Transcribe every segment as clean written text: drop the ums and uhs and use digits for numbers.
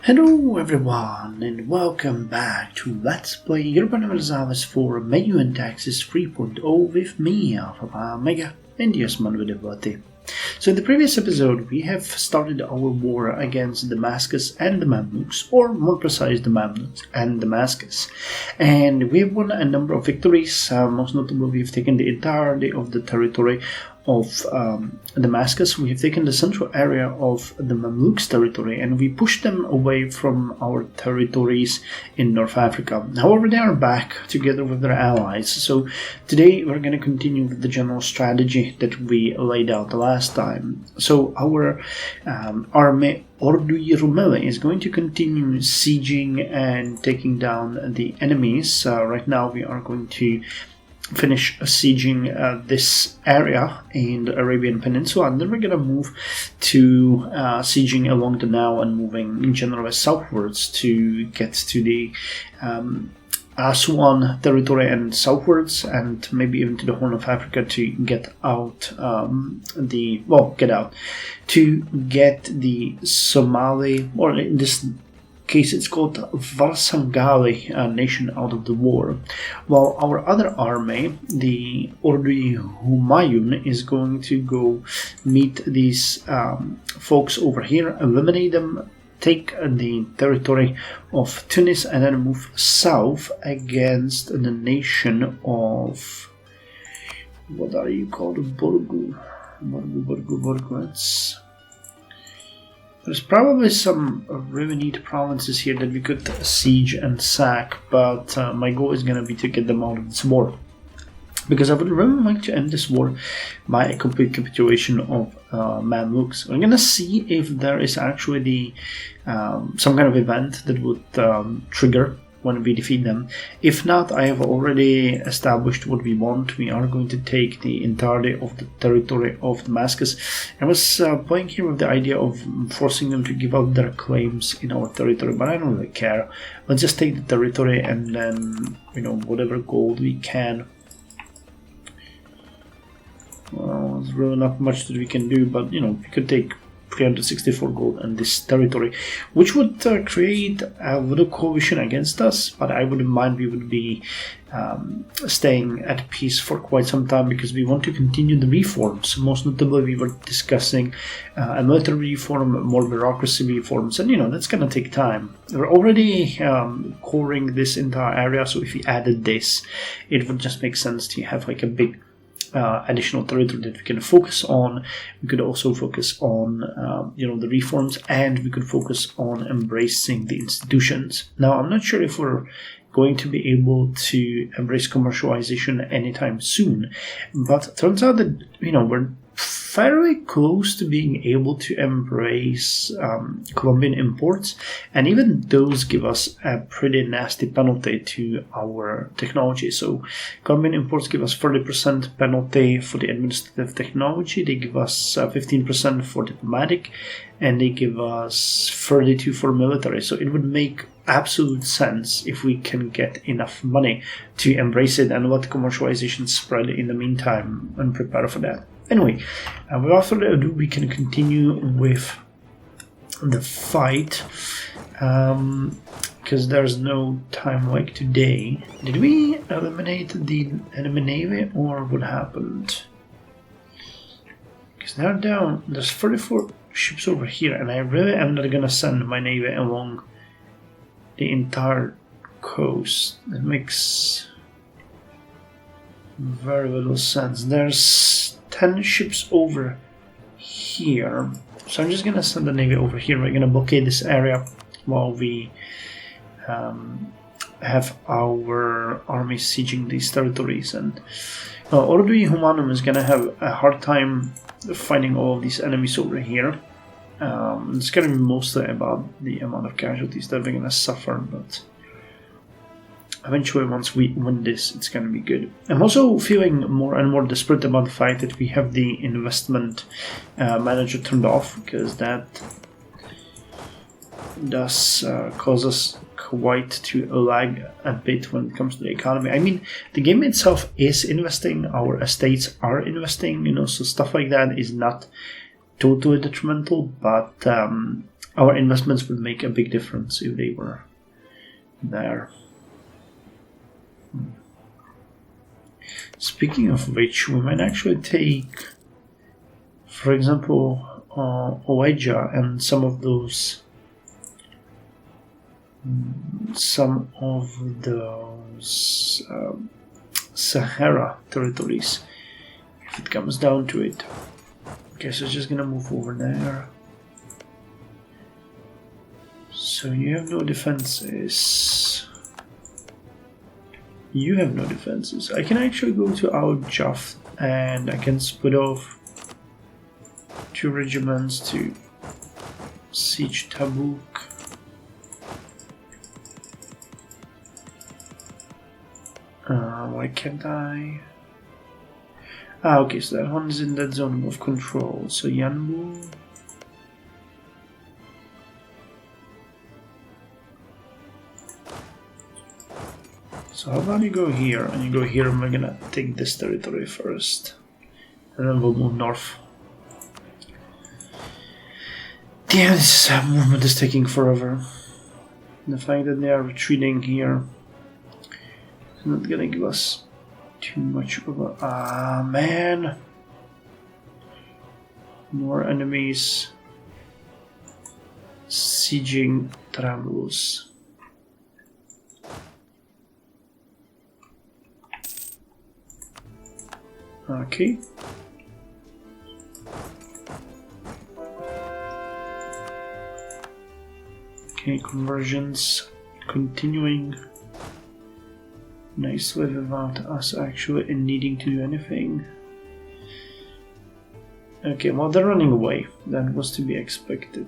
Hello everyone and welcome back to Let's Play Universalis for MEIOU and Taxes 3.0 with me, Alpha Mega, and yes, man with Devlet-i. So in the previous episode we have started our war against Damascus and the Mamluks, or more precise the Mamluks and Damascus, and we have won a number of victories. Most notably, we've taken the entirety of the territory of Damascus. We have taken the central area of the Mamluks territory and we pushed them away from our territories in North Africa. However, they are back together with their allies, so today we're going to continue with the general strategy that we laid out the last time. So our army Ordui Rumele is going to continue sieging and taking down the enemies. Right now we are going to finish sieging this area in the Arabian Peninsula, and then we're going to move to sieging along the Nile and moving generally southwards to get to the Aswan territory and southwards, and maybe even to the Horn of Africa to get out to get the Somali, or in this case it's called Varsangali nation out of the war, while our other army, the Ordui Humayun, is going to go meet these folks over here, eliminate them, take the territory of Tunis, and then move south against the nation of, what are you called, Borgu. There's probably some really neat provinces here that we could siege and sack, but my goal is going to be to get them out of this war, because I would really like to end this war by a complete capitulation of Mamluks. We're going to see if there is actually some kind of event that would trigger when we defeat them. If not, I have already established what we want. We are going to take the entirety of the territory of Damascus. I was playing here with the idea of forcing them to give up their claims in our territory, but I don't really care. Let's just take the territory and then, whatever gold we can. Well, there's really not much that we can do, but we could take 364 gold in this territory, which would create a little coalition against us, but I wouldn't mind. We would be staying at peace for quite some time because we want to continue the reforms. Most notably, we were discussing a military reform, more bureaucracy reforms, and that's going to take time. We're already coring this entire area, so if we added this, it would just make sense to have like a big additional territory that we can focus on. We could also focus on the reforms, and we could focus on embracing the institutions. Now, I'm not sure if we're going to be able to embrace commercialization anytime soon, but it turns out that we're fairly close to being able to embrace Colombian imports, and even those give us a pretty nasty penalty to our technology. So Colombian imports give us 30% penalty for the administrative technology, they give us 15% for diplomatic, and they give us 32% for military. So it would make absolute sense if we can get enough money to embrace it and let commercialization spread in the meantime and prepare for that. Anyway, without further ado, we can continue with the fight, because there's no time like today. Did we eliminate the enemy navy, or what happened? Because they're down. There's 34 ships over here, and I really am not going to send my navy along the entire coast. That makes very little sense. There's 10 ships over here, so I'm just gonna send the navy over here. We're gonna blockade this area while we have our army sieging these territories, and Ordui Humanum is gonna have a hard time fighting all of these enemies over here. It's gonna be mostly about the amount of casualties that we're gonna suffer, but eventually, once we win this, it's going to be good. I'm also feeling more and more desperate about the fact that we have the investment manager turned off, because that does cause us quite to lag a bit when it comes to the economy. I mean, the game itself is investing, our estates are investing, so stuff like that is not totally detrimental, but our investments would make a big difference if they were there. Speaking of which, we might actually take, for example, Oeja and some of those Sahara territories, if it comes down to it. Okay, so it's just gonna move over there. So you have no defenses. You have no defenses. I can actually go to Al Jaff and I can split off 2 regiments to siege Tabuk. Why can't I? Okay, so that one is in that zone of control. So Yanbu. So how about you go here and you go here, and we're gonna take this territory first, and then we'll move north. Damn, this movement is taking forever. The fact that they are retreating here is not gonna give us too much of a... man! More enemies sieging Trablus. Okay. Okay, conversions continuing nicely without us actually needing to do anything. Okay, well, they're running away. That was to be expected.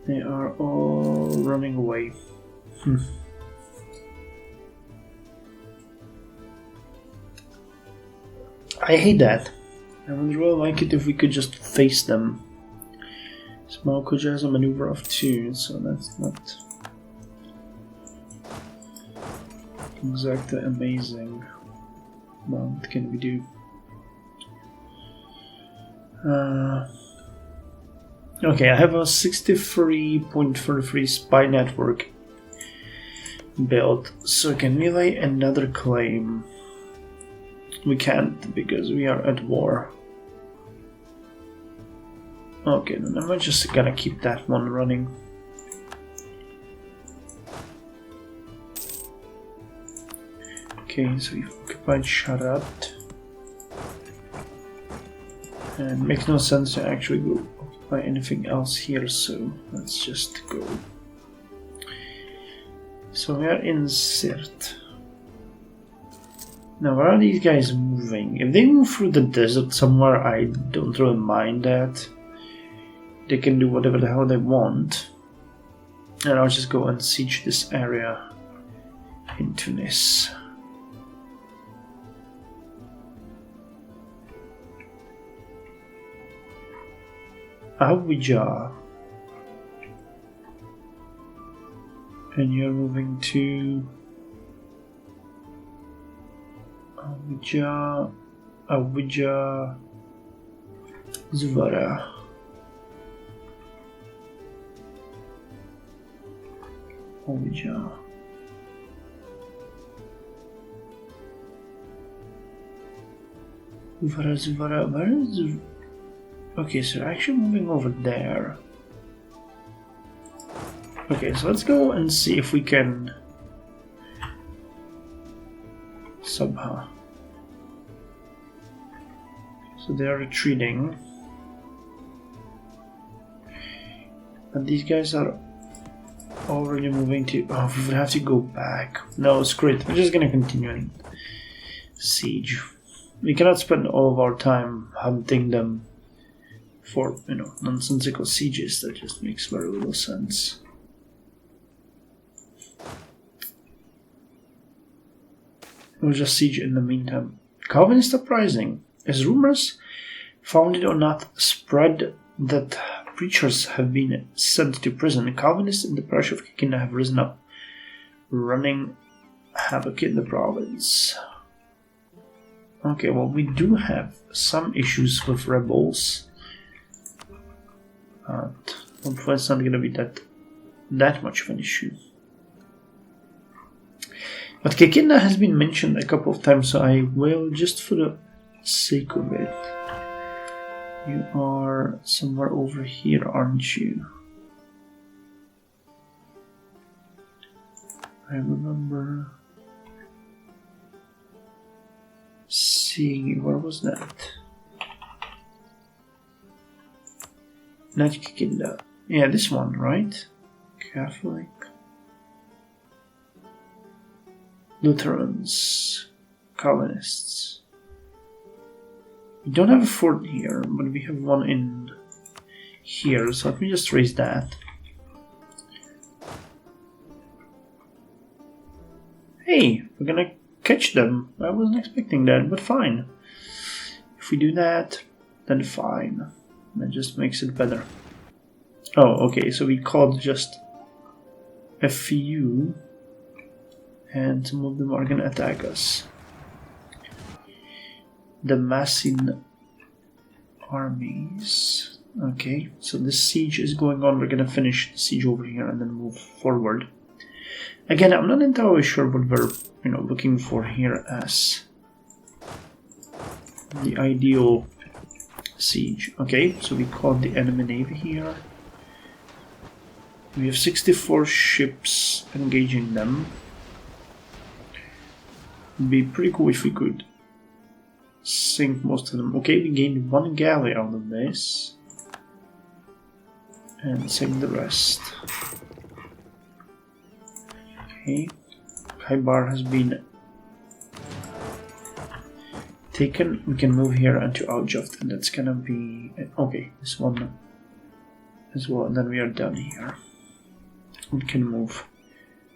They are all running away. I hate that. I would really like it if we could just face them. Small Koja has a maneuver of 2, so that's not exactly amazing. Well, what can we do? Okay, I have a 63.33 spy network built, so can we lay another claim? We can't because we are at war. Okay, then I'm just gonna keep that one running. Okay, so we've occupied Sharat. And it makes no sense to actually go occupy anything else here, so let's just go. So we are in Sirt. Now, where are these guys moving? If they move through the desert somewhere, I don't really mind that. They can do whatever the hell they want. And I'll just go and siege this area in Tunis. Awija. And you're moving to Awija, Zvara. Awija. Zvara, where is... Okay, so actually moving over there. Okay, so let's go and see if we can... Sabha. So they are retreating. And these guys are already moving to... Oh, we would have to go back. No, screw it. We're just gonna continue siege. We cannot spend all of our time hunting them for, nonsensical sieges. That just makes very little sense. We'll just siege in the meantime. Calvinist uprising. As rumors, founded or not, spread that preachers have been sent to prison, Calvinists in the parish of Kikina have risen up, running havoc in the province. Okay, well, we do have some issues with rebels. But hopefully it's not going to be that much of an issue. But Kekinda has been mentioned a couple of times, so I will, just for the sake of it. You are somewhere over here, aren't you? I remember seeing you. Where was that? Not Kekinda. Yeah, this one, right? Catholic. Lutherans. Calvinists. We don't have a fort here, but we have one in here, so let me just raise that. Hey, we're gonna catch them. I wasn't expecting that, but fine. If we do that, then fine. That just makes it better. Oh, okay, so we called just a few, and some of them are gonna attack us. The Massin armies. Okay, so this siege is going on. We're gonna finish the siege over here and then move forward. Again, I'm not entirely sure what we're looking for here as the ideal siege. Okay, so we caught the enemy navy here. We have 64 ships engaging them. It'd be pretty cool if we could sink most of them. Okay, we gained 1 galley out of this. And sink the rest. Okay. Khaybar has been taken. We can move here into Aljaft, and that's gonna be... Okay, this one as well, and then we are done here. We can move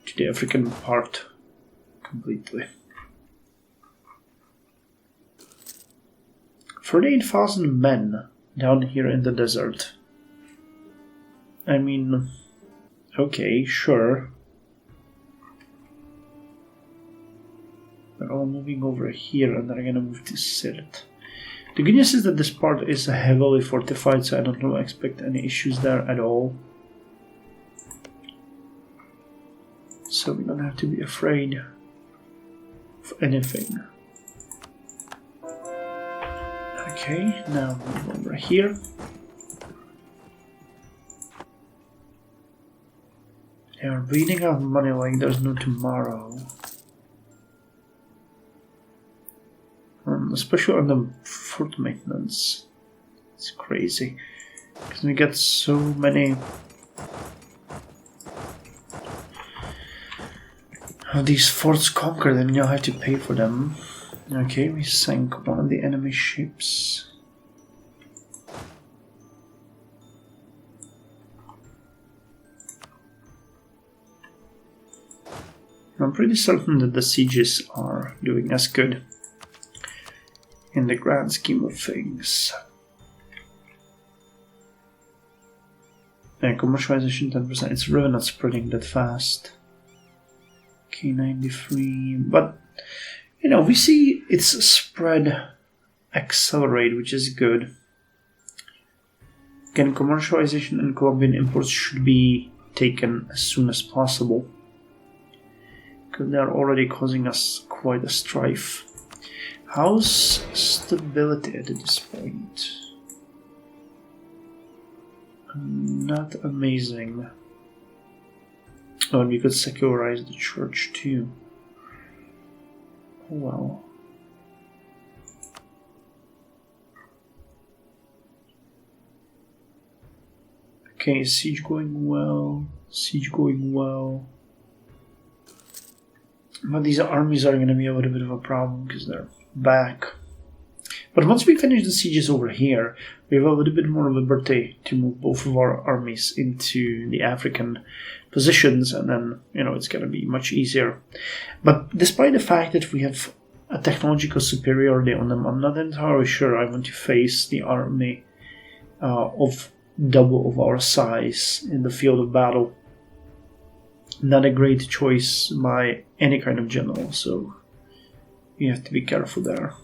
to the African part completely. 38,000 men down here in the desert. I mean, okay, sure. They're all moving over here and they're gonna move to Sirt. The good news is that this part is heavily fortified, so I don't expect any issues there at all. So we don't have to be afraid of anything. Okay, now move over here. They are bleeding out money like there's no tomorrow. Especially on the fort maintenance. It's crazy. Because we get so many of these forts conquered and we now have to pay for them. Okay, we sank one of the enemy ships. I'm pretty certain that the sieges are doing as good in the grand scheme of things. Yeah, commercialization 10%. It's really not spreading that fast. K93, but we see its spread accelerate, which is good. Again, commercialization and Colombian imports should be taken as soon as possible, because they are already causing us quite a strife. How's stability at this point? Not amazing. Oh, and we could secularize the church too. Oh well. Okay, siege going well. Siege going well. But these armies are going to be a little bit of a problem because they're back. But once we finish the sieges over here, we have a little bit more liberty to move both of our armies into the African positions, and then, it's going to be much easier. But despite the fact that we have a technological superiority on them, I'm not entirely sure I want to face the army of double of our size in the field of battle. Not a great choice by any kind of general, so you have to be careful there.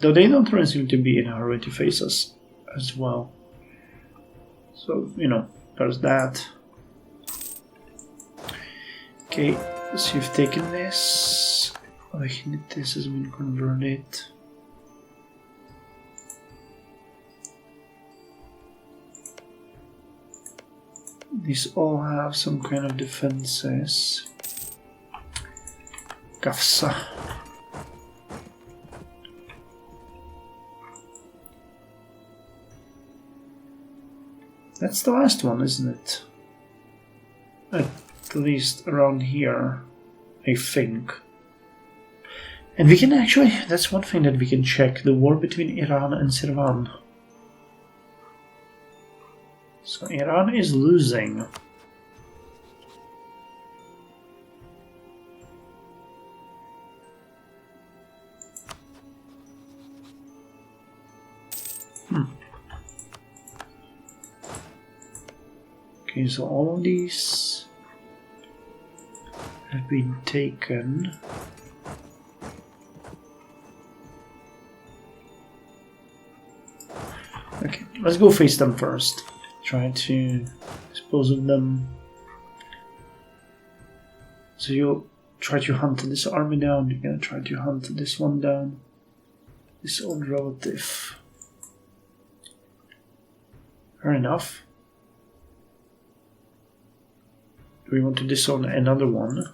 Though they don't really seem to be in a hurry to face us as well. So, you know, there's that. Okay, so you've taken this. This has been converted. These all have some kind of defenses. Kafsa. That's the last one, isn't it? At least around here, I think. And we can actually, that's one thing that we can check, the war between Iran and Sirvan. So Iran is losing. Okay, so all of these have been taken. Okay, let's go face them first. Try to dispose of them. So you try to hunt this army down, you're gonna try to hunt this one down. This old relative. Fair enough. Do we want to disown another one?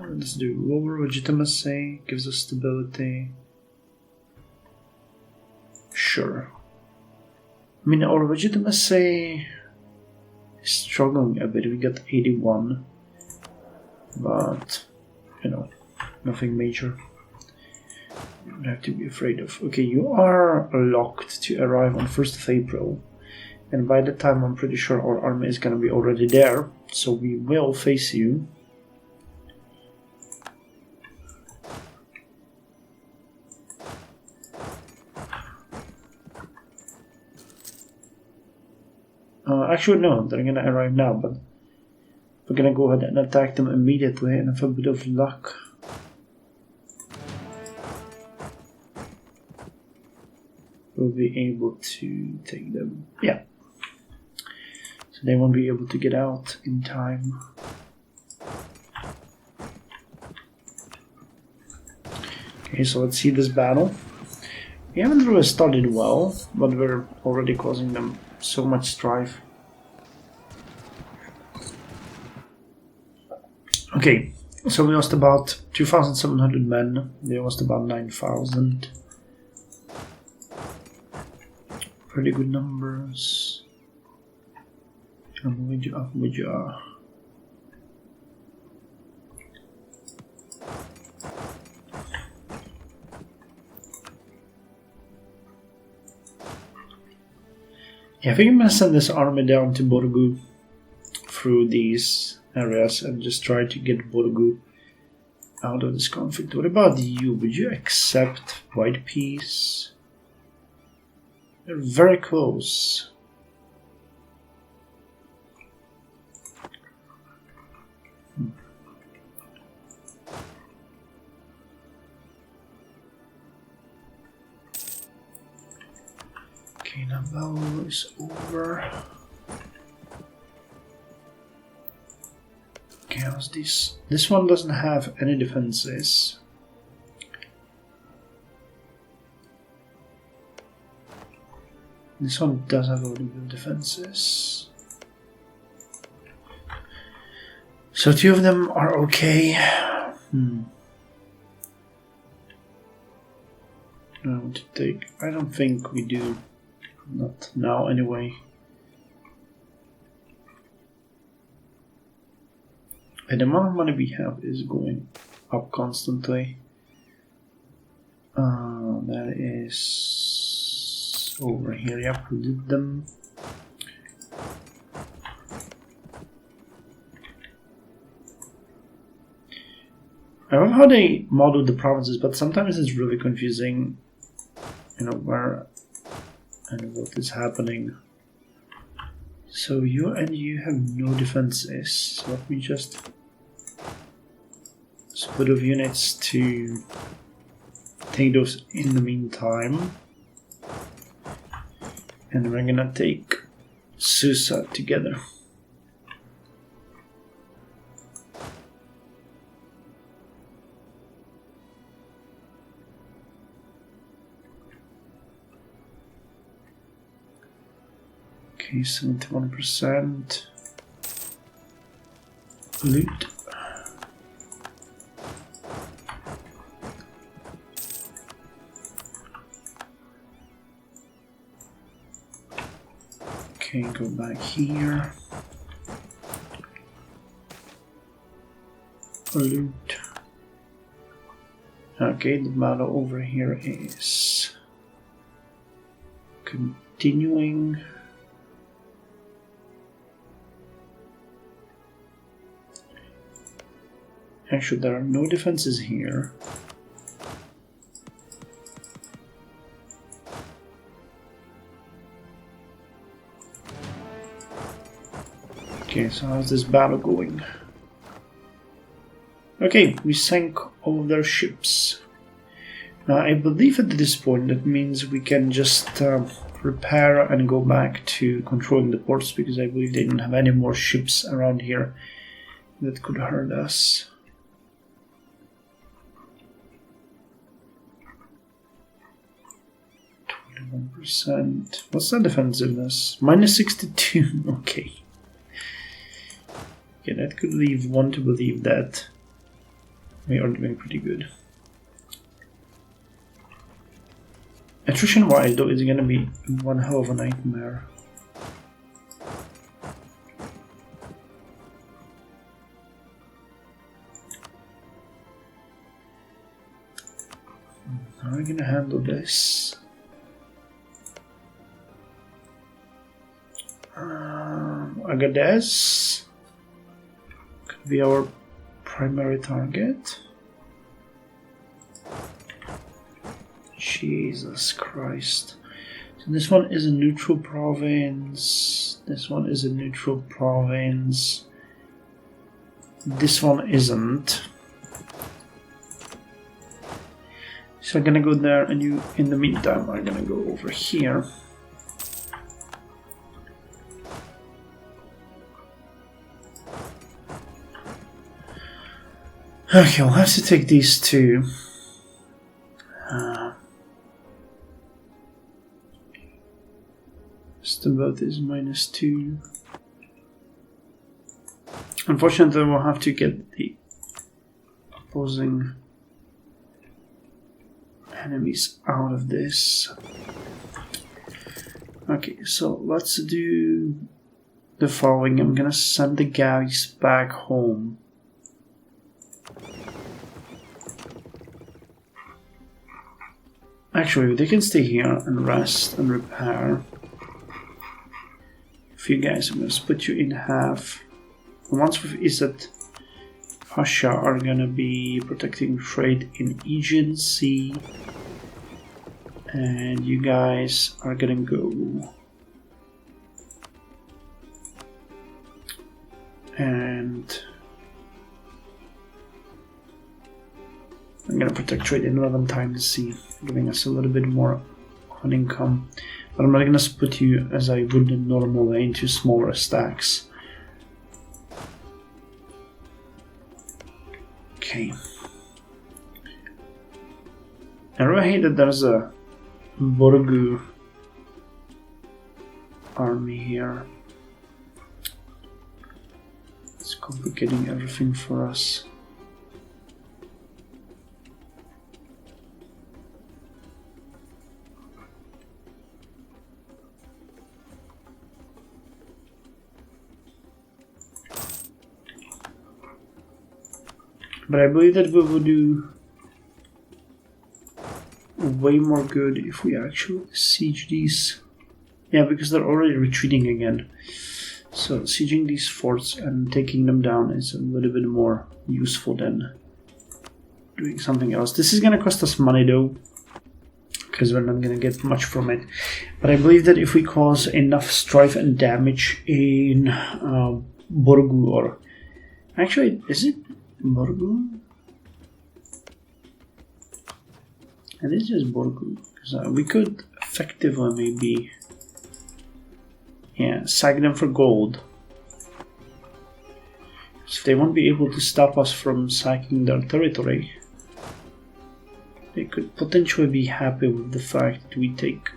Let's do lower legitimacy, gives us stability. Sure. I mean, our legitimacy is struggling a bit. We got 81, but you know, nothing major. You don't have to be afraid of. Okay, you are locked to arrive on 1st of April, and by that time, I'm pretty sure our army is gonna be already there. So we will face you. Actually, no, they're gonna arrive now, but we're gonna go ahead and attack them immediately, and with a bit of luck, we'll be able to take them. Yeah. So they won't be able to get out in time. Okay, so let's see this battle. We haven't really started well, but we're already causing them so much strife. Okay, so we lost about 2,700 men, they lost about 9,000. Pretty good numbers. Yeah, I think I'm gonna send this army down to Borgu through these areas and just try to get Borgu out of this conflict. What about you? Would you accept white peace? They're very close. Okay, Naval is over. Okay, how's this? This one doesn't have any defenses. This one does have a little bit of defenses. So 2 of them are okay. I want to take. I don't think we do. Not now, anyway. And the amount of money we have is going up constantly. That is over here. Yep, we did them. I love how they model the provinces, but sometimes it's really confusing. You know where and what is happening. So you have no defenses. So let me just split of units to take those in the meantime. And we're gonna take Susa together. Okay, 71%. Loot. Okay, go back here. Loot. Okay, the battle over here is continuing. Actually, there are no defenses here. Okay, so how's this battle going? Okay, we sank all of their ships. Now, I believe at this point that means we can just repair and go back to controlling the ports, because I believe they didn't have any more ships around here that could hurt us. 21%. What's the defensiveness? Minus 62. Okay. Yeah, that could leave one to believe that we are doing pretty good. Attrition wise, though, is gonna be one hell of a nightmare. How are we gonna handle this? Agadez could be our primary target. Jesus Christ. So this one is a neutral province. This one is a neutral province. This one isn't. So I'm gonna go there, and you, in the meantime, are gonna go over here. Okay, we'll have to take these two. Both is -2. Unfortunately, we'll have to get the opposing enemies out of this. Okay, so let's do the following. I'm gonna send the guys back home. Actually, they can stay here and rest and repair. You guys, I'm going to split you in half. The ones with Izzat Pasha are going to be protecting trade in Aegean Sea, and you guys are going to go and I'm going to protect trade in Levantine Sea, giving us a little bit more on income. But I'm not going to split you as I would normally into smaller stacks. Okay. I really hate that there's a Borgu army here. It's complicating everything for us. But I believe that we will do way more good if we actually siege these. Yeah, because they're already retreating again. So sieging these forts and taking them down is a little bit more useful than doing something else. This is going to cost us money though, because we're not going to get much from it. But I believe that if we cause enough strife and damage in Borgu, or actually, is it Borgu? And it's just Borgu. Because we could effectively maybe, yeah, sack them for gold. So if they won't be able to stop us from sacking their territory, they could potentially be happy with the fact that we take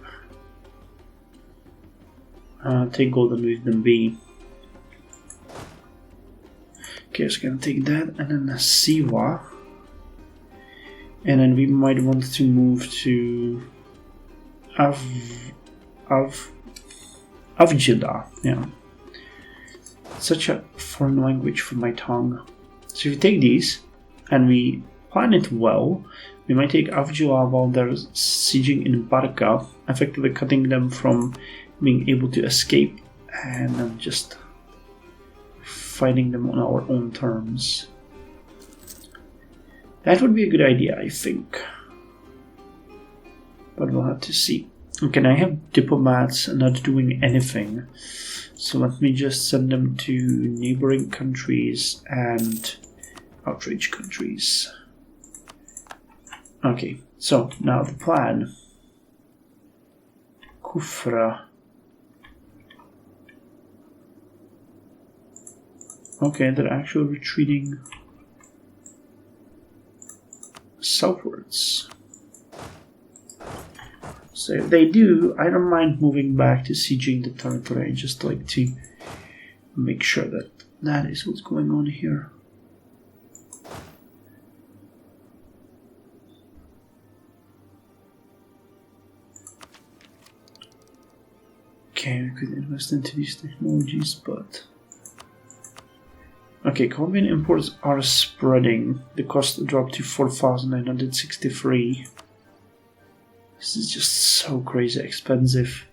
gold and leave them be. Okay, so gonna take that and then a Siwa. And then we might want to move to Avjida, yeah. Such a foreign language for my tongue. So if we take these and we plan it well, we might take Avjida while they're sieging in Barca, effectively cutting them from being able to escape and then just fighting them on our own terms. That would be a good idea, I think. But we'll have to see. Okay, I have diplomats not doing anything. So let me just send them to neighboring countries and outrage countries. Okay, so now the plan. Kufra. Okay, they're actually retreating southwards. So if they do, I don't mind moving back to sieging the territory. I just like to make sure that that is what's going on here. Okay, we could invest into these technologies, but... Okay, Colombian imports are spreading. The cost dropped to 4,963. This is just so crazy expensive.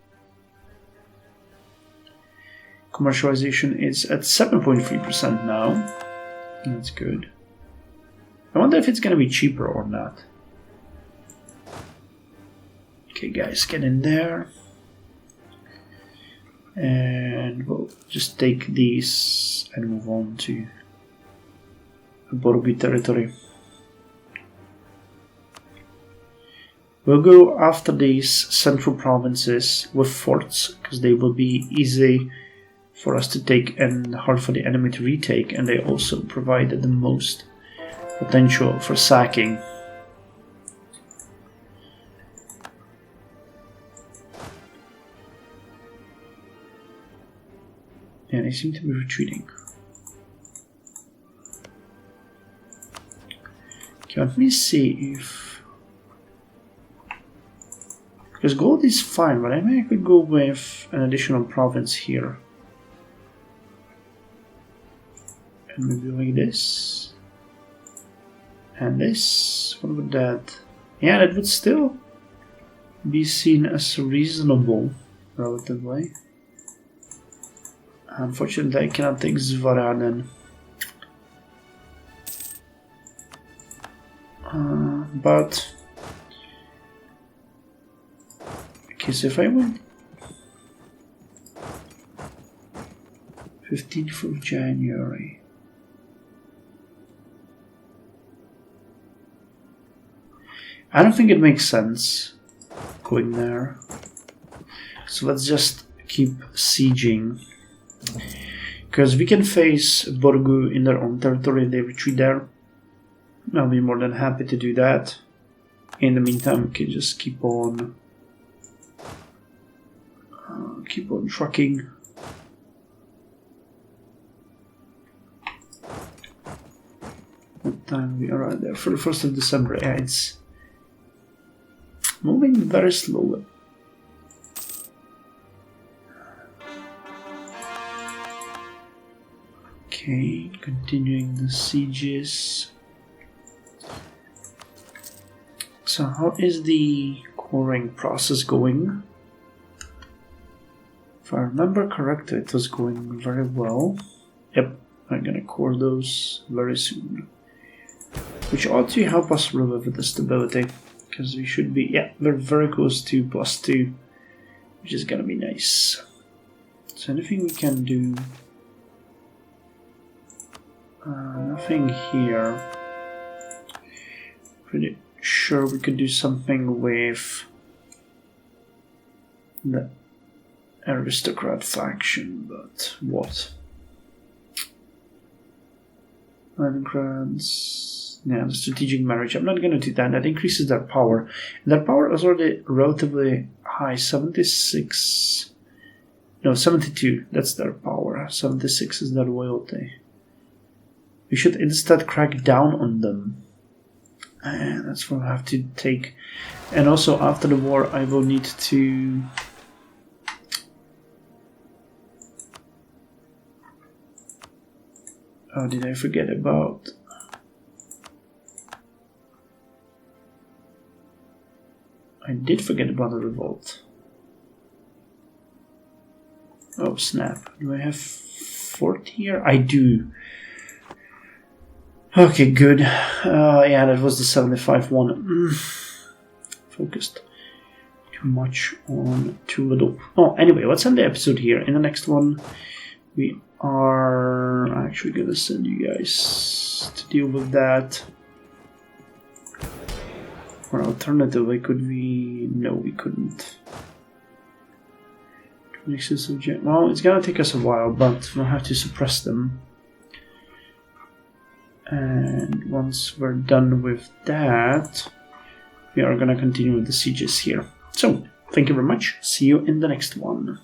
Commercialization is at 7.3% now. That's good. I wonder if it's gonna be cheaper or not. Okay, guys, get in there. And we'll just take these and move on to Borgu territory. We'll go after these central provinces with forts, because they will be easy for us to take and hard for the enemy to retake, and they also provide the most potential for sacking. Yeah, they seem to be retreating. Okay, let me see if... Because gold is fine, but I mean I could go with an additional province here. And maybe like this. And this. What about that? Yeah, that would still be seen as reasonable, relatively. Unfortunately, I cannot take Zvaranen. But... Okay, so if I went 15th of January, I don't think it makes sense going there. So let's just keep sieging, because we can face Borgu in their own territory if they retreat there. I'll be more than happy to do that. In the meantime, we can just keep on trucking. What time we arrived there? For the 1st of December. Yeah, it's moving very slowly. Okay, continuing the sieges. So how is the coring process going? If I remember correctly, it was going very well. Yep, I'm gonna core those very soon. Which ought to help us really with the stability. Because we should be, yeah, we're very close to +2. Which is gonna be nice. So anything we can do? Nothing here. Pretty sure we could do something with the aristocrat faction, but what? Grants. Yeah, the strategic marriage. I'm not going to do that. That increases their power. Their power is already relatively high. 76. No, 72. That's their power. 76 is their loyalty. We should instead crack down on them. And that's what I have to take. And also, after the war, I will need to... Oh, did I forget about... I did forget about the revolt. Oh, snap. Do I have 40 here? I do. Okay, good. Yeah, that was the 75 one. Focused too much on too little. Oh, anyway, let's end the episode here. In the next one, we are actually going to send you guys to deal with that. Or alternatively, could we... No, we couldn't. Well, it's going to take us a while, but we'll have to suppress them. And once we're done with that, we are going to continue with the sieges here. So, thank you very much. See you in the next one.